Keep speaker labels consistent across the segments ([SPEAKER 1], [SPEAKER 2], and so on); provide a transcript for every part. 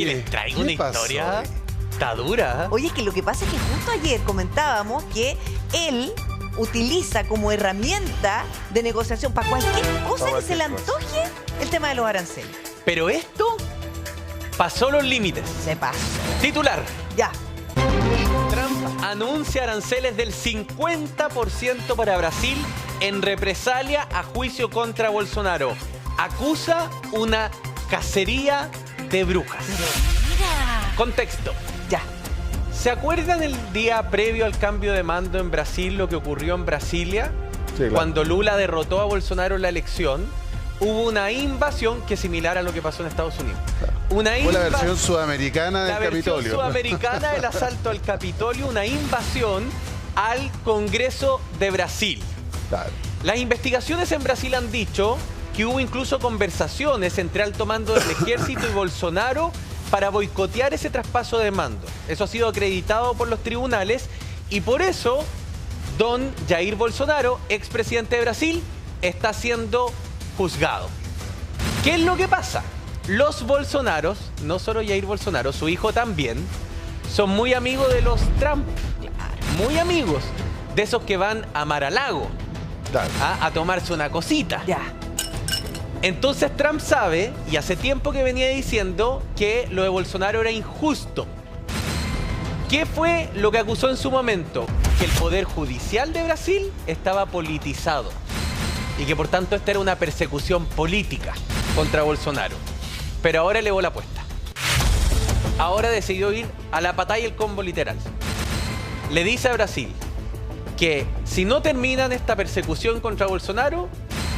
[SPEAKER 1] Y les traigo una
[SPEAKER 2] pasó?
[SPEAKER 1] historia. Está dura.
[SPEAKER 3] Oye, que lo que pasa es que justo ayer comentábamos que él utiliza como herramienta de negociación para cualquier cosa que se le antoje el tema de los aranceles.
[SPEAKER 1] Pero esto pasó los límites.
[SPEAKER 3] Se pasa.
[SPEAKER 1] Titular.
[SPEAKER 3] Ya.
[SPEAKER 1] Trump anuncia aranceles del 50% para Brasil en represalia a juicio contra Bolsonaro. Acusa una cacería de brujas.
[SPEAKER 3] Mira.
[SPEAKER 1] Contexto.
[SPEAKER 3] Ya.
[SPEAKER 1] ¿Se acuerdan el día previo al cambio de mando en Brasil, lo que ocurrió en Brasilia?
[SPEAKER 2] Sí, claro.
[SPEAKER 1] Cuando Lula derrotó a Bolsonaro en la elección, hubo una invasión que es similar a lo que pasó en Estados Unidos. Una
[SPEAKER 2] Fue la versión sudamericana del
[SPEAKER 1] La versión
[SPEAKER 2] Capitolio.
[SPEAKER 1] sudamericana del asalto al Capitolio, una invasión al Congreso de Brasil.
[SPEAKER 2] Claro.
[SPEAKER 1] Las investigaciones en Brasil han dicho que hubo incluso conversaciones entre alto mando del ejército y Bolsonaro para boicotear ese traspaso de mando. Eso ha sido acreditado por los tribunales y por eso don Jair Bolsonaro, expresidente de Brasil, está siendo juzgado. ¿Qué es lo que pasa? Los Bolsonaros, no solo Jair Bolsonaro, su hijo también, son muy amigos de los Trump. Muy amigos. De esos que van a Mar-a-Lago
[SPEAKER 2] Claro.
[SPEAKER 1] a tomarse una cosita.
[SPEAKER 3] Ya.
[SPEAKER 1] Entonces Trump sabe, y hace tiempo que venía diciendo, que lo de Bolsonaro era injusto. ¿Qué fue lo que acusó en su momento? Que el poder judicial de Brasil estaba politizado y que por tanto esta era una persecución política contra Bolsonaro. Pero ahora elevó la apuesta. Ahora decidió ir a la patada y el combo literal. Le dice a Brasil que si no terminan esta persecución contra Bolsonaro,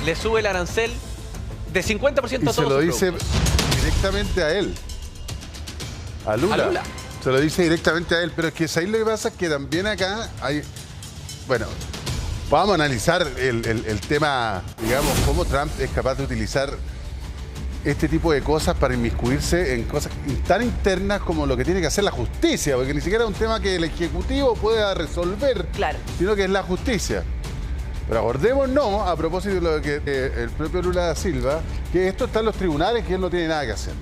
[SPEAKER 1] le sube el arancel de 50% a
[SPEAKER 2] Y
[SPEAKER 1] todos
[SPEAKER 2] se lo
[SPEAKER 1] sus
[SPEAKER 2] dice
[SPEAKER 1] productos.
[SPEAKER 2] directamente a él. A Lula.
[SPEAKER 1] A Lula.
[SPEAKER 2] Se lo dice directamente a él. Pero es que ahí lo que pasa es que también acá hay... Bueno, vamos a analizar el tema, digamos, cómo Trump es capaz de utilizar este tipo de cosas para inmiscuirse en cosas tan internas como lo que tiene que hacer la justicia, porque ni siquiera es un tema que el Ejecutivo pueda resolver,
[SPEAKER 3] Claro.
[SPEAKER 2] sino que es la justicia. Pero acordémonos, a propósito de lo que el propio Lula da Silva, que esto está en los tribunales, que él no tiene nada que hacer.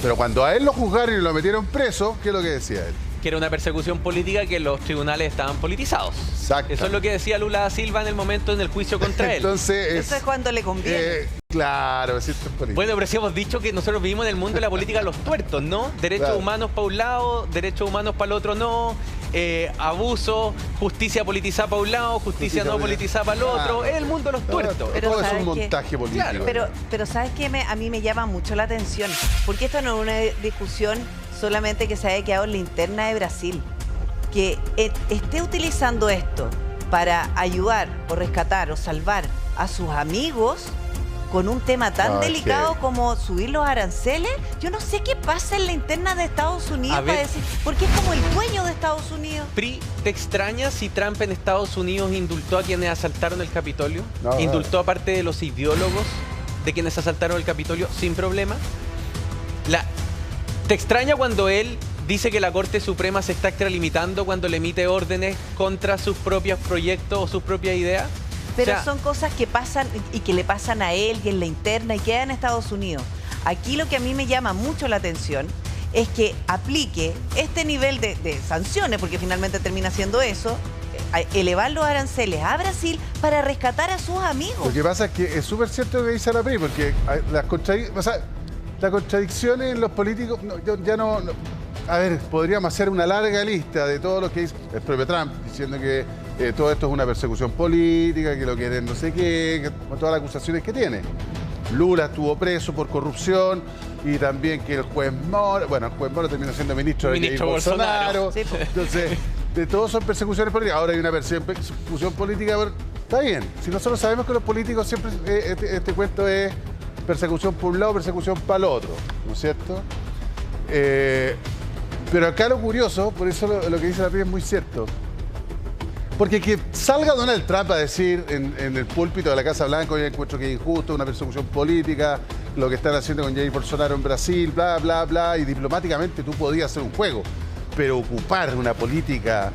[SPEAKER 2] Pero cuando a él lo juzgaron y lo metieron preso, ¿qué es lo que decía él?
[SPEAKER 1] Que era una persecución política, que los tribunales estaban politizados.
[SPEAKER 2] Exacto.
[SPEAKER 1] Eso es lo que decía Lula da Silva en el momento en el juicio contra él.
[SPEAKER 2] Entonces
[SPEAKER 3] Eso es cuando le conviene.
[SPEAKER 2] claro, es cierto, es político.
[SPEAKER 1] Bueno, pero sí hemos dicho que nosotros vivimos en el mundo de la política los tuertos, ¿no? Derechos
[SPEAKER 2] Claro.
[SPEAKER 1] humanos para un lado, derechos humanos para el otro no, abuso, justicia politizada para un lado, justicia no politizada para el otro.
[SPEAKER 2] Claro.
[SPEAKER 1] Es el mundo de los tuertos.
[SPEAKER 3] Pero
[SPEAKER 2] todo es
[SPEAKER 3] ¿sabes
[SPEAKER 2] un
[SPEAKER 3] qué?
[SPEAKER 2] montaje político.
[SPEAKER 1] Claro,
[SPEAKER 3] Pero ¿sabes qué? A mí me llama mucho la atención. Porque esto no es una discusión solamente que se haya quedado en la interna de Brasil. Que esté utilizando esto para ayudar o rescatar o salvar a sus amigos con un tema tan
[SPEAKER 2] No, es
[SPEAKER 3] delicado
[SPEAKER 2] que-
[SPEAKER 3] como subir los aranceles. Yo no sé qué pasa en la interna de Estados Unidos
[SPEAKER 1] A ver.
[SPEAKER 3] para decir, porque es como el dueño de Estados Unidos.
[SPEAKER 1] Pri, ¿te extraña si Trump en Estados Unidos indultó a quienes asaltaron el Capitolio?
[SPEAKER 2] No,
[SPEAKER 1] ¿Indultó a parte de los ideólogos de quienes asaltaron el Capitolio sin problema? ¿Te extraña cuando él dice que la Corte Suprema se está extralimitando cuando le emite órdenes contra sus propios proyectos o sus propias ideas?
[SPEAKER 3] Pero
[SPEAKER 1] O sea,
[SPEAKER 3] son cosas que pasan y que le pasan a él y en la interna y quedan en Estados Unidos. Aquí lo que a mí me llama mucho la atención es que aplique este nivel de sanciones, porque finalmente termina siendo eso, elevar los aranceles a Brasil para rescatar a sus amigos.
[SPEAKER 2] Lo que pasa es que es súper cierto lo que dice la PRI, porque las contradicciones en los políticos, a ver, podríamos hacer una larga lista de todo lo que dice el propio Trump, diciendo que todo esto es una persecución política, que lo quieren no sé qué, con todas las acusaciones que tiene. Lula estuvo preso por corrupción y también que el juez Moro, bueno, el juez Moro terminó siendo ministro de Jair Bolsonaro.
[SPEAKER 3] Sí, pues.
[SPEAKER 2] Entonces, de todos son persecuciones políticas. Ahora hay una persecución política, pero está bien. Si nosotros sabemos que los políticos siempre, este cuento es persecución por un lado, persecución para el otro, ¿no es cierto? Pero acá lo curioso, por eso lo que dice la PRI es muy cierto. Porque que salga Donald Trump a decir en el púlpito de la Casa Blanca, yo encuentro que es injusto, una persecución política, lo que están haciendo con Jair Bolsonaro en Brasil, bla, bla, bla, y diplomáticamente tú podías hacer un juego, pero ocupar una política,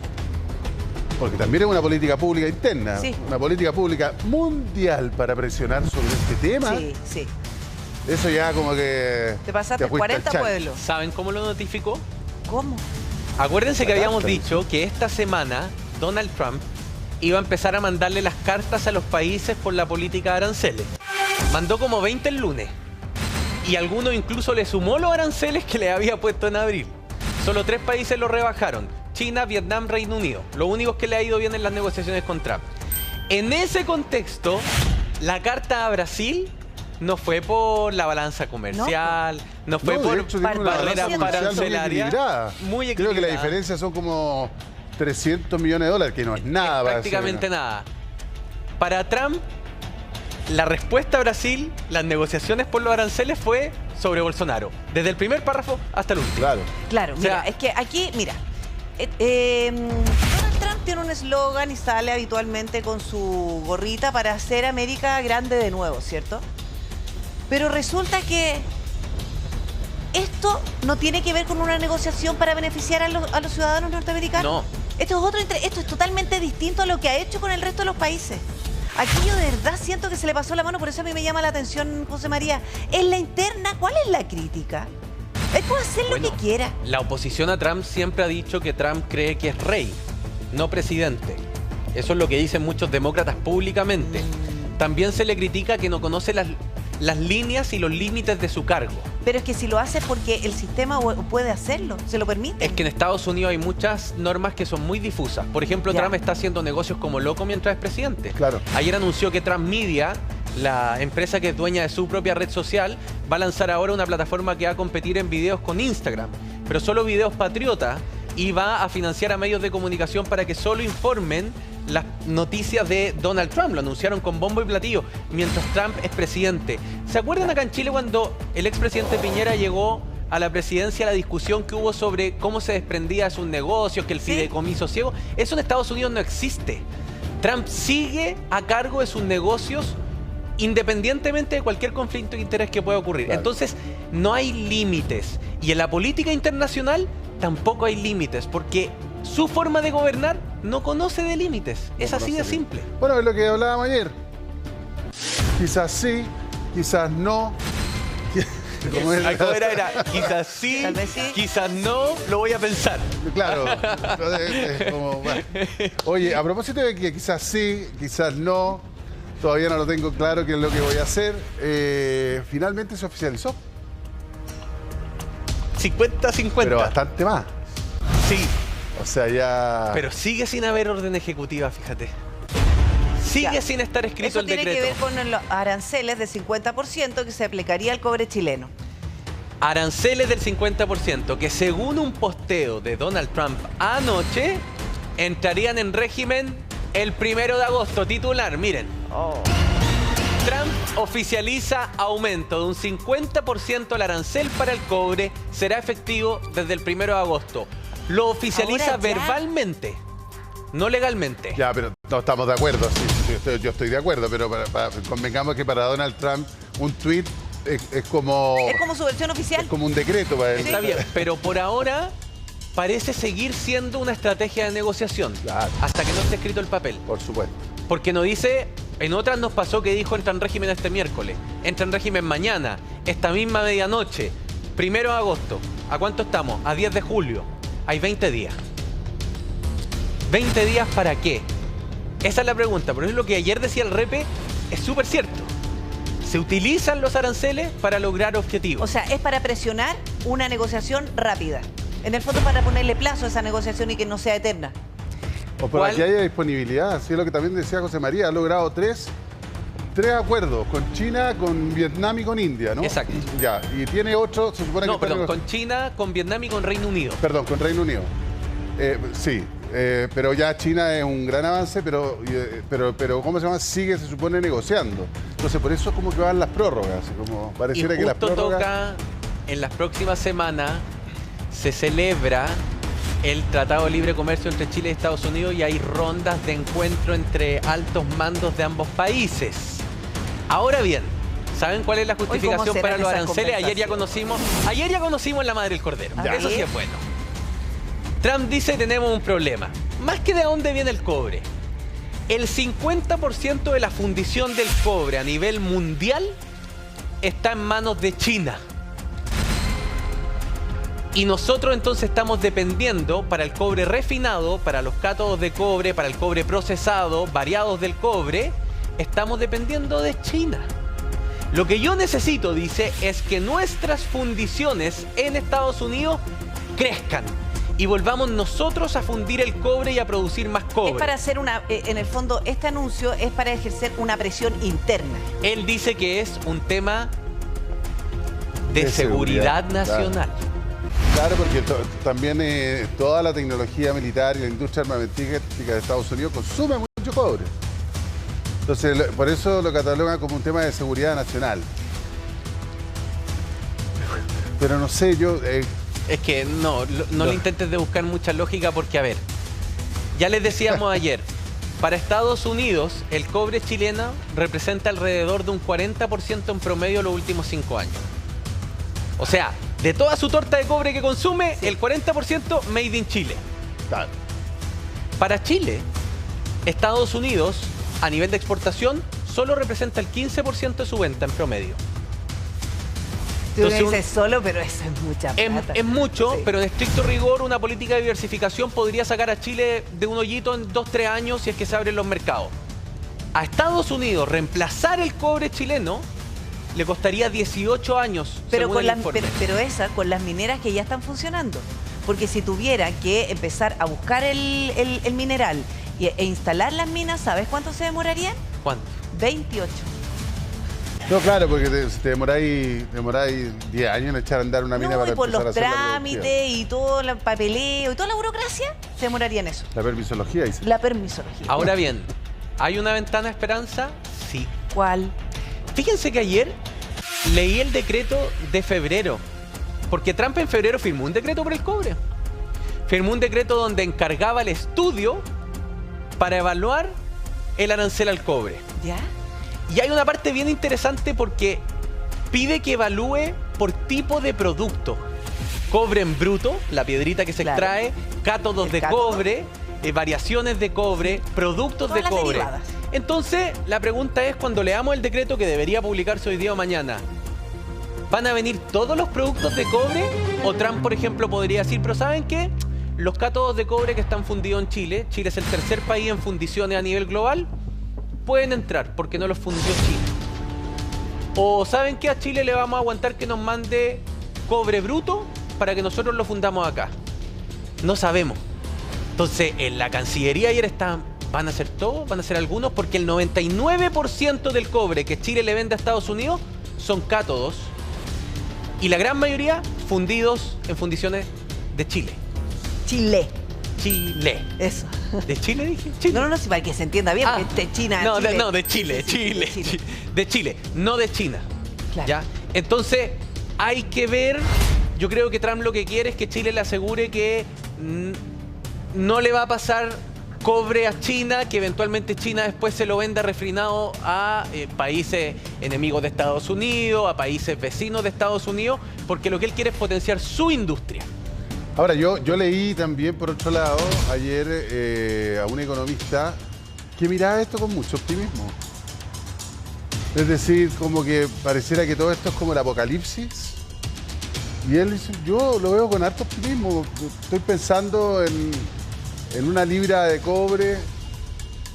[SPEAKER 2] porque también es una política pública interna,
[SPEAKER 3] Sí.
[SPEAKER 2] una política pública mundial para presionar sobre este tema,
[SPEAKER 3] Sí, sí.
[SPEAKER 2] Eso ya como que...
[SPEAKER 3] Te pasaste
[SPEAKER 2] fuiste
[SPEAKER 3] 40
[SPEAKER 2] al chancho.
[SPEAKER 3] pueblos.
[SPEAKER 1] ¿Saben cómo lo notificó?
[SPEAKER 3] ¿Cómo?
[SPEAKER 1] Acuérdense que habíamos
[SPEAKER 2] Sacaste.
[SPEAKER 1] dicho que esta semana Donald Trump iba a empezar a mandarle las cartas a los países por la política de aranceles. Mandó como 20 el lunes. Y alguno incluso le sumó los aranceles que le había puesto en abril. Solo 3 países lo rebajaron: China, Vietnam, Reino Unido. Los únicos que le ha ido bien en las negociaciones con Trump. En ese contexto, la carta a Brasil no fue por la balanza comercial, no fue
[SPEAKER 2] No, de
[SPEAKER 1] por
[SPEAKER 2] hecho, tiene una
[SPEAKER 1] barreras
[SPEAKER 2] balanza comercial muy
[SPEAKER 1] arancelarias.
[SPEAKER 2] equilibrada.
[SPEAKER 1] Muy
[SPEAKER 2] Creo que la
[SPEAKER 1] equilibrada.
[SPEAKER 2] diferencia son como 300 millones de dólares, que no es nada.
[SPEAKER 1] Es
[SPEAKER 2] para
[SPEAKER 1] prácticamente
[SPEAKER 2] decir,
[SPEAKER 1] nada. Para Trump, la respuesta a Brasil, las negociaciones por los aranceles fue sobre Bolsonaro. Desde el primer párrafo hasta el último.
[SPEAKER 2] Claro.
[SPEAKER 3] Claro,
[SPEAKER 1] O sea,
[SPEAKER 3] mira, es que aquí, mira, Donald Trump tiene un eslogan y sale habitualmente con su gorrita para hacer América grande de nuevo, ¿cierto? Pero resulta que esto no tiene que ver con una negociación para beneficiar a los ciudadanos norteamericanos.
[SPEAKER 1] No.
[SPEAKER 3] Esto es totalmente distinto a lo que ha hecho con el resto de los países. Aquí yo de verdad siento que se le pasó la mano, por eso a mí me llama la atención, José María. En la interna, ¿cuál es la crítica? Él puede hacer
[SPEAKER 1] Bueno,
[SPEAKER 3] lo que quiera.
[SPEAKER 1] La oposición a Trump siempre ha dicho que Trump cree que es rey, no presidente. Eso es lo que dicen muchos demócratas públicamente. También se le critica que no conoce las líneas y los límites de su cargo.
[SPEAKER 3] Pero es que si lo hace es porque el sistema puede hacerlo, se lo permite.
[SPEAKER 1] Es que en Estados Unidos hay muchas normas que son muy difusas. Por ejemplo,
[SPEAKER 3] Ya.
[SPEAKER 1] Trump está haciendo negocios como loco mientras es presidente.
[SPEAKER 2] Claro.
[SPEAKER 1] Ayer anunció que Trump Media, la empresa que es dueña de su propia red social, va a lanzar ahora una plataforma que va a competir en videos con Instagram, pero solo videos patriotas, y va a financiar a medios de comunicación para que solo informen las noticias de Donald Trump. Lo anunciaron con bombo y platillo mientras Trump es presidente. ¿Se acuerdan acá en Chile cuando el expresidente Piñera llegó a la presidencia, la discusión que hubo sobre cómo se desprendía de sus negocios, que el
[SPEAKER 3] Sí.
[SPEAKER 1] fideicomiso ciego? Eso en Estados Unidos no existe. Trump sigue a cargo de sus negocios independientemente de cualquier conflicto de interés que pueda ocurrir.
[SPEAKER 2] Claro.
[SPEAKER 1] Entonces, no hay límites. Y en la política internacional tampoco hay límites, porque su forma de gobernar no conoce de límites. Es así de simple.
[SPEAKER 2] Bueno, es lo que hablábamos ayer. Quizás sí, quizás no. Como es-
[SPEAKER 1] ¿Cómo era? Quizás sí,
[SPEAKER 3] Tal vez sí.
[SPEAKER 1] quizás no, lo voy a pensar.
[SPEAKER 2] Claro. Es como, bueno. Oye, a propósito de que quizás sí, quizás no, todavía no lo tengo claro qué es lo que voy a hacer. Finalmente se oficializó,
[SPEAKER 1] 50-50.
[SPEAKER 2] pero bastante más.
[SPEAKER 1] Sí,
[SPEAKER 2] O sea, ya...
[SPEAKER 1] pero sigue sin haber orden ejecutiva, fíjate. Sigue
[SPEAKER 3] Ya.
[SPEAKER 1] sin estar escrito
[SPEAKER 3] Eso
[SPEAKER 1] el
[SPEAKER 3] tiene
[SPEAKER 1] decreto.
[SPEAKER 3] que ver con los aranceles del 50% que se aplicaría al cobre chileno.
[SPEAKER 1] Aranceles del 50%, que según un posteo de Donald Trump anoche, entrarían en régimen el 1 de agosto. Titular, miren. Trump oficializa aumento de un 50% al arancel para el cobre. Será efectivo desde el 1 de agosto. Lo oficializa
[SPEAKER 3] Ahora ya.
[SPEAKER 1] verbalmente, no legalmente.
[SPEAKER 2] Ya, pero no estamos de acuerdo. Sí, yo estoy de acuerdo, pero convengamos que para Donald Trump un tuit es como...
[SPEAKER 3] Es como su versión oficial.
[SPEAKER 2] Es como un decreto para él.
[SPEAKER 1] Está bien, pero por ahora parece seguir siendo una estrategia de negociación.
[SPEAKER 2] Claro.
[SPEAKER 1] Hasta que no esté escrito el papel.
[SPEAKER 2] Por supuesto.
[SPEAKER 1] Porque no dice, en otras nos pasó que dijo entra en régimen este miércoles, entra en régimen mañana, esta misma medianoche, 1 de agosto. ¿A cuánto estamos? A 10 de julio. Hay 20 días. ¿20 días para qué? Esa es la pregunta. Por eso lo que ayer decía el Repe es súper cierto. Se utilizan los aranceles para lograr objetivos.
[SPEAKER 3] O sea, es para presionar una negociación rápida. En el fondo, para ponerle plazo a esa negociación y que no sea eterna.
[SPEAKER 2] O para
[SPEAKER 1] ¿Cuál?
[SPEAKER 2] que haya disponibilidad. Así es lo que también decía José María. Ha logrado tres acuerdos. Con China, con Vietnam y con India, ¿no?
[SPEAKER 1] Exacto.
[SPEAKER 2] Ya. Y tiene 8, se supone
[SPEAKER 1] No,
[SPEAKER 2] que... está
[SPEAKER 1] perdón,
[SPEAKER 2] nego-
[SPEAKER 1] con China, con Vietnam y con Reino Unido.
[SPEAKER 2] Perdón, con Reino Unido. Sí. Pero ya China es un gran avance, pero ¿cómo se llama? Sigue, se supone, negociando. Entonces, por eso es como que van las prórrogas. Como
[SPEAKER 1] Y
[SPEAKER 2] pareciera que las
[SPEAKER 1] justo
[SPEAKER 2] prórrogas...
[SPEAKER 1] toca, en las próximas semanas, se celebra el Tratado de Libre Comercio entre Chile y Estados Unidos y hay rondas de encuentro entre altos mandos de ambos países. Ahora bien, ¿saben cuál es la justificación
[SPEAKER 3] serán
[SPEAKER 1] para los
[SPEAKER 3] esas
[SPEAKER 1] aranceles? Ayer ya
[SPEAKER 3] conversaciones?
[SPEAKER 1] conocimos la madre del cordero.
[SPEAKER 3] Ya.
[SPEAKER 1] Eso sí es bueno. Trump dice tenemos un problema. Más que de dónde viene el cobre. El 50% de la fundición del cobre a nivel mundial está en manos de China. Y nosotros entonces estamos dependiendo para el cobre refinado, para los cátodos de cobre, para el cobre procesado, variados del cobre, estamos dependiendo de China. Lo que yo necesito, dice, es que nuestras fundiciones en Estados Unidos crezcan y volvamos nosotros a fundir el cobre y a producir más cobre.
[SPEAKER 3] Es para hacer en el fondo, este anuncio es para ejercer una presión interna.
[SPEAKER 1] Él dice que es un tema de seguridad nacional.
[SPEAKER 2] Claro, porque también toda la tecnología militar y la industria armamentística de Estados Unidos consume mucho cobre. Entonces, por eso lo catalogan como un tema de seguridad nacional. Pero no sé, yo...
[SPEAKER 1] Es que no le intentes de buscar mucha lógica porque, a ver, ya les decíamos ayer, para Estados Unidos el cobre chileno representa alrededor de un 40% en promedio los últimos 5 años. O sea, de toda su torta de cobre que consume, el 40% made in Chile.
[SPEAKER 2] Claro.
[SPEAKER 1] Para Chile, Estados Unidos, a nivel de exportación, solo representa el 15% de su venta en promedio.
[SPEAKER 3] Tú me dices solo, pero eso es mucha plata.
[SPEAKER 1] Es mucho,
[SPEAKER 3] sí.
[SPEAKER 1] pero en estricto rigor, una política de diversificación podría sacar a Chile de un hoyito en 2-3 años si es que se abren los mercados. A Estados Unidos, reemplazar el cobre chileno le costaría 18 años,
[SPEAKER 3] pero
[SPEAKER 1] según el informe.
[SPEAKER 3] pero esa con las mineras que ya están funcionando. Porque si tuviera que empezar a buscar el mineral e instalar las minas, ¿sabes cuánto se demorarían?
[SPEAKER 1] ¿Cuánto?
[SPEAKER 3] 28.
[SPEAKER 2] No, claro, porque te demoráis 10 años en echar a andar una mina para
[SPEAKER 3] y por
[SPEAKER 2] empezar
[SPEAKER 3] los
[SPEAKER 2] a hacer la
[SPEAKER 3] trámites y todo el papeleo y toda la burocracia, se demoraría en eso.
[SPEAKER 2] La permisología, dice.
[SPEAKER 3] La permisología.
[SPEAKER 1] Ahora bien, ¿hay una ventana de esperanza? Sí.
[SPEAKER 3] ¿Cuál?
[SPEAKER 1] Fíjense que ayer leí el decreto de febrero, porque Trump en febrero firmó un decreto por el cobre. Firmó un decreto donde encargaba el estudio para evaluar el arancel al cobre.
[SPEAKER 3] ¿Ya?
[SPEAKER 1] Y hay una parte bien interesante porque pide que evalúe por tipo de producto. Cobre en bruto, la piedrita que se extrae, cátodos de cobre, variaciones de cobre, productos
[SPEAKER 3] todas
[SPEAKER 1] de
[SPEAKER 3] las
[SPEAKER 1] cobre.
[SPEAKER 3] derivadas.
[SPEAKER 1] Entonces, la pregunta es, cuando leamos el decreto que debería publicarse hoy día o mañana, ¿van a venir todos los productos de cobre? O Trump, por ejemplo, podría decir, pero ¿saben qué? Los cátodos de cobre que están fundidos en Chile, Chile es el tercer país en fundiciones a nivel global, pueden entrar porque no los fundió Chile. O ¿saben qué? A Chile le vamos a aguantar que nos mande cobre bruto para que nosotros lo fundamos acá. No sabemos. Entonces, en la Cancillería ayer ¿van a ser todos? ¿Van a ser algunos? Porque el 99% del cobre que Chile le vende a Estados Unidos son cátodos y la gran mayoría fundidos en fundiciones de Chile.
[SPEAKER 3] Chile.
[SPEAKER 1] Eso. ¿De Chile dije? Chile.
[SPEAKER 3] No, para que se entienda bien, porque China.
[SPEAKER 1] No,
[SPEAKER 3] Chile.
[SPEAKER 1] de Chile,
[SPEAKER 3] Sí,
[SPEAKER 1] Chile. De Chile, no de China.
[SPEAKER 3] Claro.
[SPEAKER 1] ¿Ya? Entonces, hay que ver. Yo creo que Trump lo que quiere es que Chile le asegure que no le va a pasar cobre a China, que eventualmente China después se lo venda refinado a países enemigos de Estados Unidos, a países vecinos de Estados Unidos, porque lo que él quiere es potenciar su industria.
[SPEAKER 2] Ahora, yo leí también, por otro lado, ayer a un economista que miraba esto con mucho optimismo. Es decir, como que pareciera que todo esto es como el apocalipsis. Y él dice, yo lo veo con harto optimismo. Estoy pensando en una libra de cobre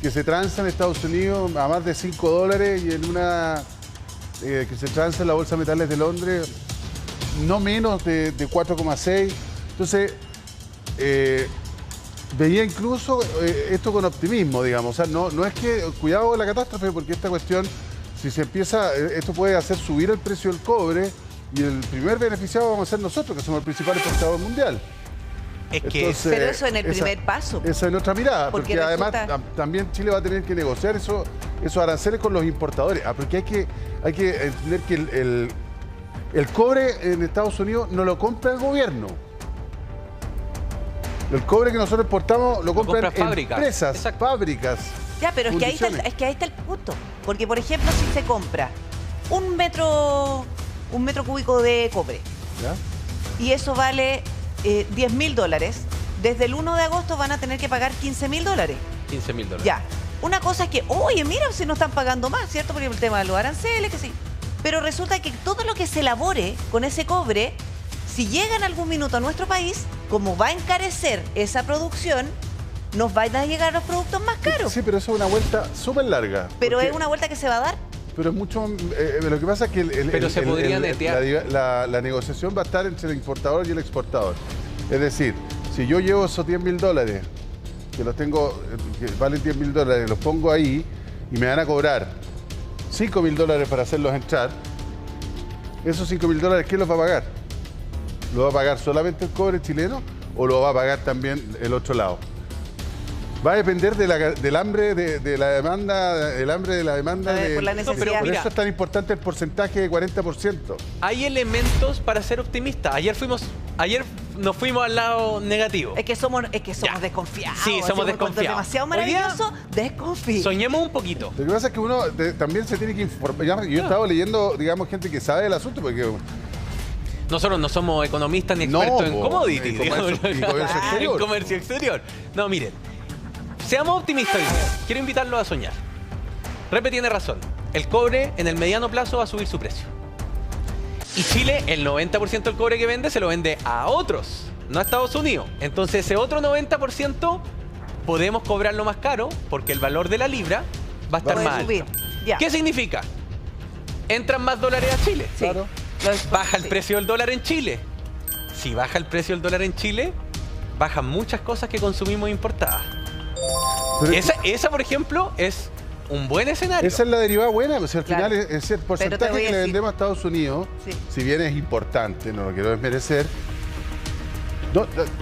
[SPEAKER 2] que se transa en Estados Unidos a más de $5 y en una que se transa en la Bolsa de Metales de Londres no menos de 4,6. Entonces, veía incluso esto con optimismo, digamos. O sea, no es que, cuidado con la catástrofe, porque esta cuestión, si se empieza, esto puede hacer subir el precio del cobre y el primer beneficiado vamos a ser nosotros, que somos el principal exportador mundial.
[SPEAKER 1] Es que
[SPEAKER 2] Entonces,
[SPEAKER 3] pero eso en el primer paso.
[SPEAKER 2] Esa es nuestra mirada, porque
[SPEAKER 3] resulta...
[SPEAKER 2] además también Chile va a tener que negociar esos aranceles con los importadores. Porque hay que entender que el cobre en Estados Unidos no lo compra el gobierno. El cobre que nosotros exportamos lo compran empresas, fábricas.
[SPEAKER 3] Ya, pero es que ahí está el punto. Porque, por ejemplo, si se compra un metro cúbico de cobre,
[SPEAKER 2] ¿ya?
[SPEAKER 3] Y eso vale $10.000, desde el 1 de agosto van a tener que pagar $15.000.
[SPEAKER 1] $15.000.
[SPEAKER 3] Ya. Una cosa es que, oye, mira, si no están pagando más, ¿cierto? Porque el tema de los aranceles, que sí. Pero resulta que todo lo que se elabore con ese cobre, si llega en algún minuto a nuestro país, como va a encarecer esa producción, nos van a llegar los productos más caros.
[SPEAKER 2] Sí, pero eso es una vuelta súper larga.
[SPEAKER 3] Pero
[SPEAKER 2] porque-
[SPEAKER 3] es una vuelta que se va a dar.
[SPEAKER 2] Pero es mucho... lo que pasa es que
[SPEAKER 1] Pero se podría netear.
[SPEAKER 2] la negociación va a estar entre el importador y el exportador. Es decir, si yo llevo esos $10.000, que los tengo, que valen $10.000, los pongo ahí y me van a cobrar $5.000 para hacerlos entrar, esos $5.000, ¿quién los va a pagar? ¿Lo va a pagar solamente el cobre chileno o lo va a pagar también el otro lado? Va a depender del hambre de la demanda, el hambre de la demanda.
[SPEAKER 3] Por la necesidad.
[SPEAKER 1] pero
[SPEAKER 2] Por
[SPEAKER 1] mira,
[SPEAKER 2] eso es tan importante el porcentaje de 40%.
[SPEAKER 1] hay elementos para ser optimista. Ayer nos fuimos al lado negativo.
[SPEAKER 3] Es que somos
[SPEAKER 1] Ya.
[SPEAKER 3] desconfiados.
[SPEAKER 1] Sí, somos
[SPEAKER 3] Cuando es
[SPEAKER 1] desconfiados.
[SPEAKER 3] demasiado
[SPEAKER 1] Hoy día-
[SPEAKER 3] maravilloso, desconfío.
[SPEAKER 1] Soñemos un poquito.
[SPEAKER 2] Lo que pasa es que uno también se tiene que informar. Yo he estado leyendo, digamos, gente que sabe del asunto, porque
[SPEAKER 1] Nosotros no somos economistas ni
[SPEAKER 2] No,
[SPEAKER 1] expertos en
[SPEAKER 2] po,
[SPEAKER 1] commodity.
[SPEAKER 2] en comercio-
[SPEAKER 1] digamos.
[SPEAKER 2] y comercio exterior.
[SPEAKER 1] En comercio exterior. No, miren. Seamos optimistas hoy día. Quiero invitarlos a soñar. Repe tiene razón. El cobre en el mediano plazo va a subir su precio. Y Chile, el 90% del cobre que vende se lo vende a otros, no a Estados Unidos. Entonces ese otro 90% podemos cobrarlo más caro porque el valor de la libra va a estar
[SPEAKER 3] Puede
[SPEAKER 1] más
[SPEAKER 3] subir.
[SPEAKER 1] alto.
[SPEAKER 3] Ya.
[SPEAKER 1] ¿Qué significa? Entran más dólares a Chile.
[SPEAKER 3] Sí.
[SPEAKER 2] Claro.
[SPEAKER 1] Baja el
[SPEAKER 3] Sí.
[SPEAKER 1] precio del dólar en Chile. Si baja el precio del dólar en Chile, bajan muchas cosas que consumimos importadas.
[SPEAKER 2] Pero
[SPEAKER 1] Esa, por ejemplo, es un buen escenario.
[SPEAKER 2] esa es la derivada buena, pues al
[SPEAKER 3] Claro.
[SPEAKER 2] final es el porcentaje
[SPEAKER 3] voy a
[SPEAKER 2] que le
[SPEAKER 3] decir-
[SPEAKER 2] vendemos a Estados Unidos,
[SPEAKER 3] Sí.
[SPEAKER 2] si bien es importante, no lo quiero desmerecer.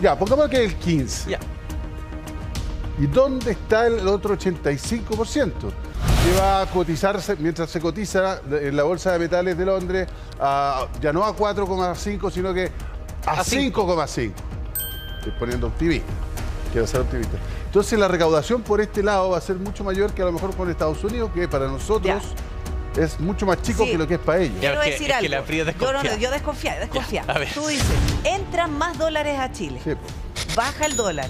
[SPEAKER 2] Ya, pongamos que es el 15%.
[SPEAKER 1] Ya.
[SPEAKER 2] ¿Y dónde está el otro 85%? Que va a cotizarse, mientras se cotiza en la Bolsa de Metales de Londres, ya no a 4,5, sino que a
[SPEAKER 1] A
[SPEAKER 2] 5,5. Estoy poniendo optimista. Quiero ser optimista. Entonces la recaudación por este lado va a ser mucho mayor que a lo mejor con Estados Unidos, que para nosotros es mucho más chico
[SPEAKER 3] Sí.
[SPEAKER 2] que lo que es para ellos.
[SPEAKER 1] Ya.
[SPEAKER 3] Quiero
[SPEAKER 1] es que-
[SPEAKER 3] decir
[SPEAKER 1] es que
[SPEAKER 3] algo.
[SPEAKER 1] la Frida
[SPEAKER 3] yo
[SPEAKER 1] desconfía.
[SPEAKER 3] yo desconfía.
[SPEAKER 1] Ya, a ver.
[SPEAKER 3] Tú dices, entran más dólares a Chile.
[SPEAKER 2] Sí, pues.
[SPEAKER 3] Baja el dólar.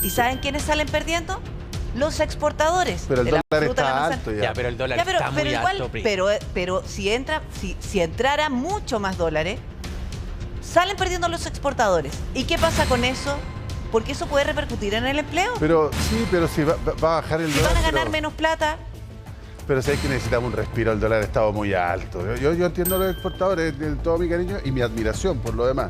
[SPEAKER 3] ¿Y saben quiénes salen perdiendo? Los exportadores.
[SPEAKER 2] Pero el
[SPEAKER 3] de la
[SPEAKER 2] dólar
[SPEAKER 3] fruta, la
[SPEAKER 2] está
[SPEAKER 3] manzana.
[SPEAKER 2] alto ya.
[SPEAKER 1] Ya, pero el dólar
[SPEAKER 3] Ya, pero,
[SPEAKER 1] está muy
[SPEAKER 3] pero igual,
[SPEAKER 1] alto, Pri.
[SPEAKER 3] pero si entrara mucho más dólares, salen perdiendo los exportadores. ¿Y qué pasa con eso? Porque eso puede repercutir en el empleo.
[SPEAKER 2] Pero sí, pero si va a bajar el
[SPEAKER 3] Si
[SPEAKER 2] dólar.
[SPEAKER 3] van a ganar
[SPEAKER 2] pero-
[SPEAKER 3] menos plata,
[SPEAKER 2] Pero sabes que necesitamos un respiro, el dólar ha estado muy alto. Yo entiendo a los exportadores, de todo mi cariño y mi admiración por lo demás.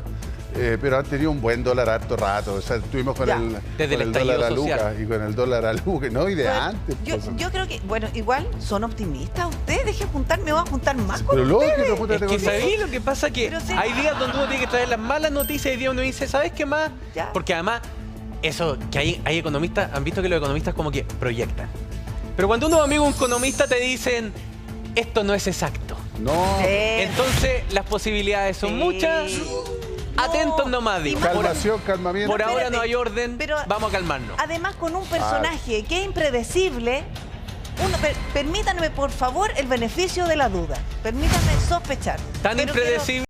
[SPEAKER 2] Pero han tenido un buen dólar harto rato. O sea, estuvimos con
[SPEAKER 3] Ya.
[SPEAKER 2] el,
[SPEAKER 1] Desde
[SPEAKER 2] con
[SPEAKER 1] el
[SPEAKER 2] el dólar a
[SPEAKER 1] estallido
[SPEAKER 2] Lucas
[SPEAKER 1] social.
[SPEAKER 2] y con el dólar a Lucas, ¿no? Y de
[SPEAKER 3] bueno,
[SPEAKER 2] antes. pues.
[SPEAKER 3] yo creo que, bueno, igual son optimistas ustedes. Dejen juntar, me voy a juntar más con
[SPEAKER 2] Pero luego que
[SPEAKER 3] ustedes.
[SPEAKER 2] te
[SPEAKER 1] Es
[SPEAKER 2] júntate
[SPEAKER 1] que
[SPEAKER 2] con
[SPEAKER 1] ¿sabéis lo que pasa? Que
[SPEAKER 3] Pero sí.
[SPEAKER 1] hay días donde uno tiene que traer las malas noticias y días uno dice, ¿sabes qué más?
[SPEAKER 3] Ya.
[SPEAKER 1] Porque además, eso, que hay economistas, han visto que los economistas como que proyectan. Pero cuando unos amigos economistas te dicen, esto no es exacto.
[SPEAKER 2] No,
[SPEAKER 1] Entonces, las posibilidades son
[SPEAKER 3] Sí.
[SPEAKER 1] muchas. Atentos nomás, digo.
[SPEAKER 3] y más-
[SPEAKER 2] calmación, calmamiento.
[SPEAKER 1] Por ahora
[SPEAKER 3] espérate,
[SPEAKER 1] no hay orden,
[SPEAKER 3] pero-
[SPEAKER 1] vamos a calmarnos.
[SPEAKER 3] Además, con un personaje que es impredecible, permítanme, por favor, el beneficio de la duda. Permítanme sospechar.
[SPEAKER 1] Tan
[SPEAKER 3] Pero quiero-
[SPEAKER 1] impredecible.